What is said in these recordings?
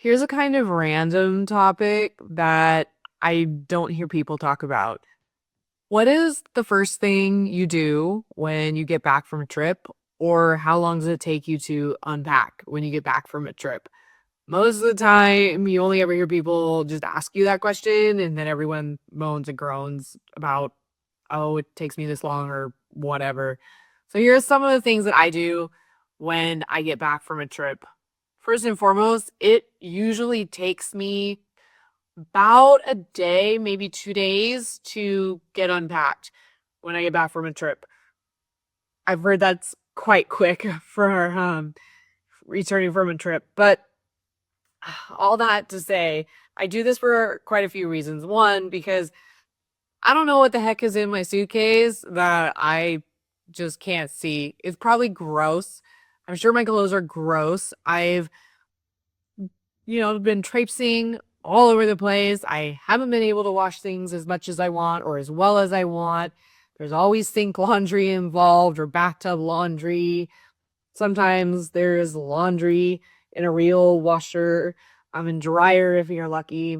Here's a kind of random topic that I don't hear people talk about. What is the first thing you do when you get back from a trip, or how long does it take you to unpack when you get back from a trip? Most of the time, you only ever hear people just ask you that question, and then everyone moans and groans about, oh, it takes me this long or whatever. So, here's some of the things that I do when I get back from a trip. First and foremost, it usually takes me about a day, maybe 2 days to get unpacked when I get back from a trip. I've heard that's quite quick for returning from a trip, but all that to say, I do this for quite a few reasons. One, because I don't know what the heck is in my suitcase that I just can't see. It's probably gross. I'm sure my clothes are gross. I've been traipsing all over the place. I haven't been able to wash things as much as I want or as well as I want. There's always sink laundry involved or bathtub laundry. Sometimes there's laundry in a real washer, in dryer if you're lucky.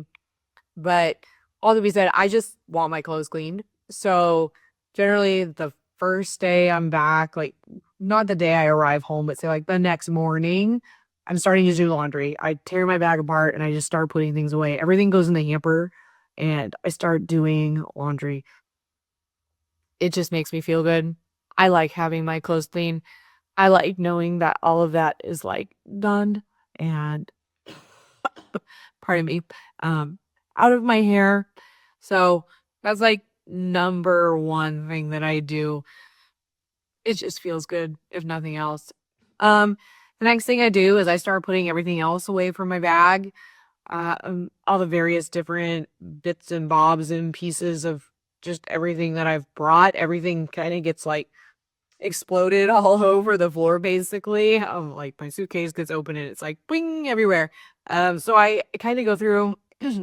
But all to be said, I just want my clothes cleaned. So generally the first day I'm back, like not the day I arrive home, but say like the next morning, I'm starting to do laundry. I tear my bag apart and I just start putting things away. Everything goes in the hamper and I start doing laundry. It just makes me feel good. I like having my clothes clean. I like knowing that all of that is like done and pardon me, um, out of my hair. So that's like number one thing that I do. It just feels good, if nothing else. Um, the next thing I do is I start putting everything else away from my bag. All the various different bits and bobs and pieces of just everything that I've brought. Everything kind of gets like exploded all over the floor, basically. Like my suitcase gets open and it's like bing everywhere. So I kind of go through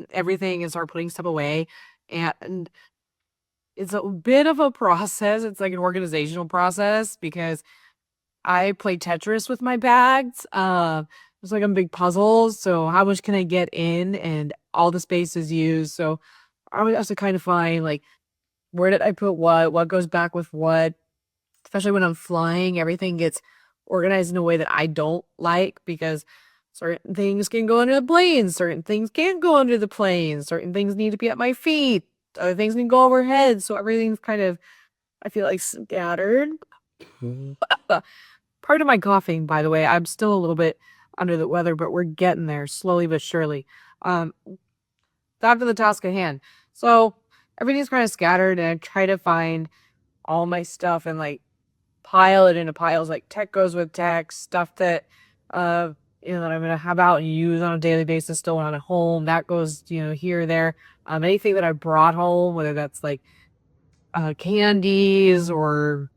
everything and start putting stuff away. And it's a bit of a process. It's like an organizational process because I play Tetris with my bags. It's like a big puzzle. So how much can I get in? And all the space is used. So I would have to kind of find like where did I put what goes back with what. Especially when I'm flying, everything gets organized in a way that I don't like because certain things can go under the plane, certain things can't go under the plane, certain things need to be at my feet, other things need to go overhead. So everything's kind of, I feel like, scattered. Part of my coughing, by the way, I'm still a little bit under the weather, but we're getting there slowly but surely. Um, Back to the task at hand. So everything's kind of scattered, and I try to find all my stuff and like pile it into piles. Like tech goes with tech, stuff that that I'm gonna have out and use on a daily basis still when I'm at home. That goes, here or there. Anything that I brought home, whether that's like candies or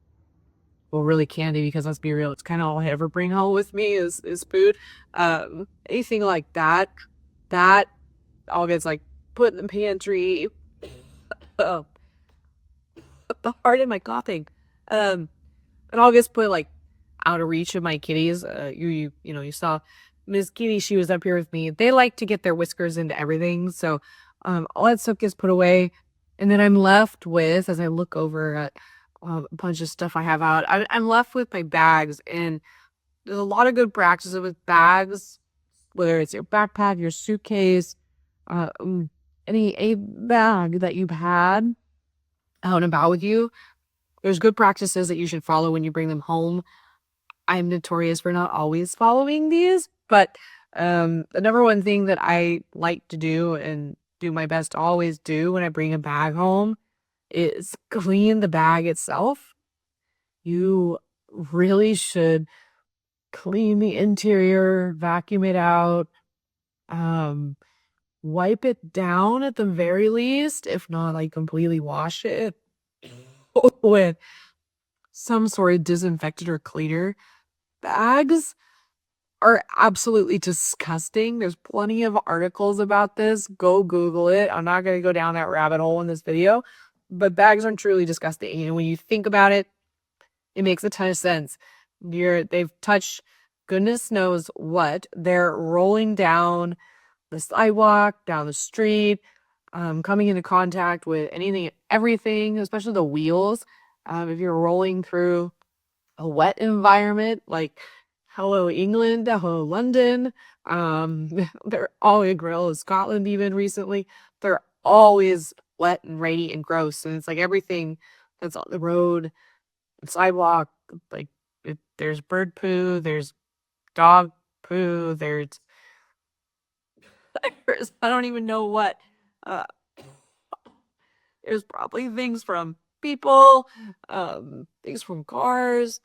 well really candy because let's be real, it's kinda all I ever bring home with me is food. Anything like that, that all gets like put in the pantry. Oh, the heart in my coughing. It all gets put like out of reach of my kitties. You saw Miss Kitty. She was up here with me. They like to get their whiskers into everything, so all that stuff gets put away, and then I'm left with, as I look over at a bunch of stuff I have out, I'm left with my bags, and there's a lot of good practices with bags, whether it's your backpack, your suitcase, any bag that you've had out and about with you. There's good practices that you should follow when you bring them home. I'm notorious for not always following these, but the number one thing that I like to do and do my best to always do when I bring a bag home is clean the bag itself. You really should clean the interior, vacuum it out, um, wipe it down at the very least, if not like completely wash it with some sort of disinfectant or cleaner. Bags are absolutely disgusting. There's plenty of articles about this. Go Google it. I'm not going to go down that rabbit hole in this video, but bags are truly disgusting. And when you think about it, it makes a ton of sense. They've touched goodness knows what. They're rolling down the sidewalk, down the street, coming into contact with anything, everything, especially the wheels. If you're rolling through a wet environment like hello England, hello London, they're always grill in Scotland even recently. They're always wet and rainy and gross, and it's like everything that's on the road, the sidewalk, like there's bird poo, there's dog poo, there's I don't even know what. Uh, there's probably things from people, things from cars.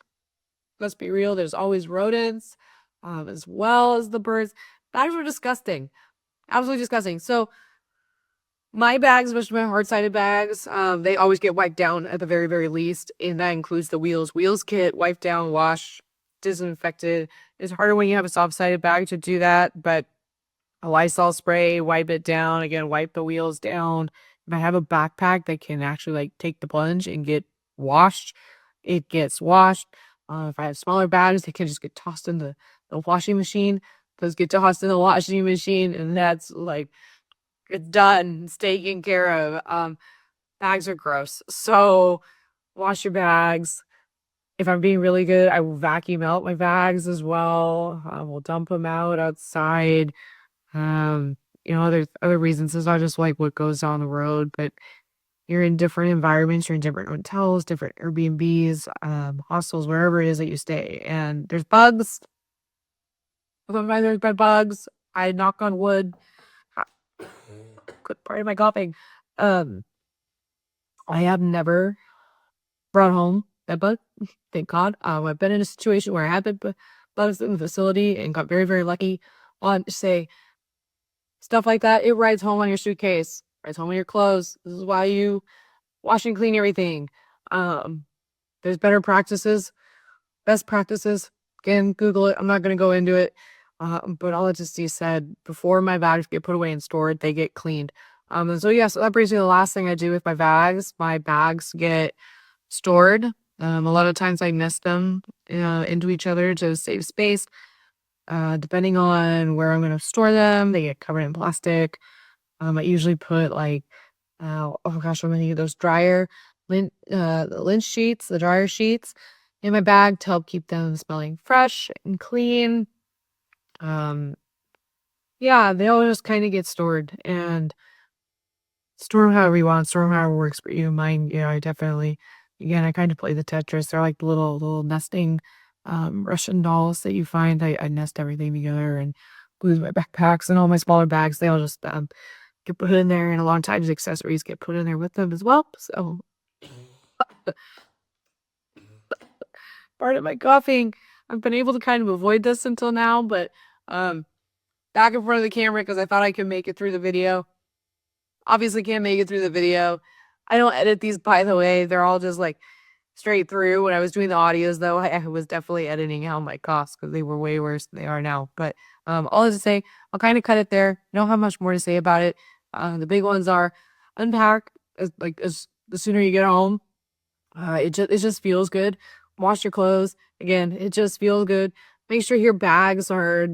Let's be real, there's always rodents, as well as the birds. Bags are disgusting. Absolutely disgusting. So my bags, especially my hard-sided bags, they always get wiped down at the very, very least, and that includes the wheels. Wheels get wiped down, washed, disinfected. It's harder when you have a soft-sided bag to do that, but a Lysol spray, wipe it down, again, wipe the wheels down. If I have a backpack that can actually like take the plunge and get washed, it gets washed. If I have smaller bags, they can just get tossed in the washing machine. Those get tossed in the washing machine, and that's like it's done, it's taken care of. Bags are gross. So wash your bags. If I'm being really good, I will vacuum out my bags as well. We'll dump them out outside. Um, other reasons is not just like what goes down the road, but you're in different environments, you're in different hotels, different Airbnbs, hostels, wherever it is that you stay. And there's bugs. Sometimes there's bed bugs. I knock on wood. Quick part of my coughing. Um, I have never brought home bed bug. Thank God. I've been in a situation where I had bugs in the facility and got very, very lucky. On say stuff like that, it rides home on your suitcase, rides home on your clothes. This is why you wash and clean everything. Um, there's better practices, best practices. Again, Google it. I'm not going to go into it. But all it just said before my bags get put away and stored, they get cleaned. And so yeah, so that brings me to the last thing I do with my bags. My bags get stored. A lot of times I nest them into each other to save space. Depending on where I'm going to store them, they get covered in plastic. I usually put like, oh gosh, I'm gonna get those the lint sheets, the dryer sheets in my bag to help keep them smelling fresh and clean. Um, yeah, they all just kind of get stored and store them however you want, store them however works for you. Mine, I definitely, again, I kind of play the Tetris. They're like the little nesting, Russian dolls that you find. I nest everything together and glue my backpacks and all my smaller bags. They all just, get put in there, and a lot of times accessories get put in there with them as well. So part of my coughing, I've been able to kind of avoid this until now, but back in front of the camera because I thought I could make it through the video. Obviously can't make it through the video. I don't edit these, by the way. They're all just like straight through. When I was doing the audios though, I was definitely editing out my coughs because they were way worse than they are now. But all to say, I'll kind of cut it there. I don't have much more to say about it. The big ones are unpack as the sooner you get home. It just feels good. Wash your clothes. Again, it just feels good. Make sure your bags are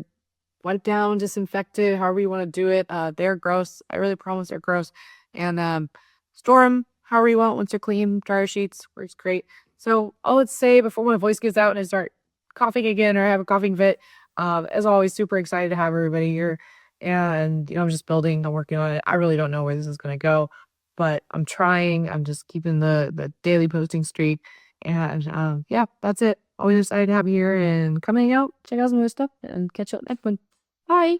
wiped down, disinfected, however you want to do it. They're gross. I really promise they're gross. And store them however you want once they're clean. Dryer sheets works great. So all I'd say before my voice gives out and I start coughing again or I have a coughing fit, as always, super excited to have everybody here. And I'm just building, I'm working on it. I really don't know where this is gonna go, but I'm trying. I'm just keeping the daily posting streak. And yeah, that's it. Always excited to have you here and coming out, check out some of this stuff and catch you up next one. Bye.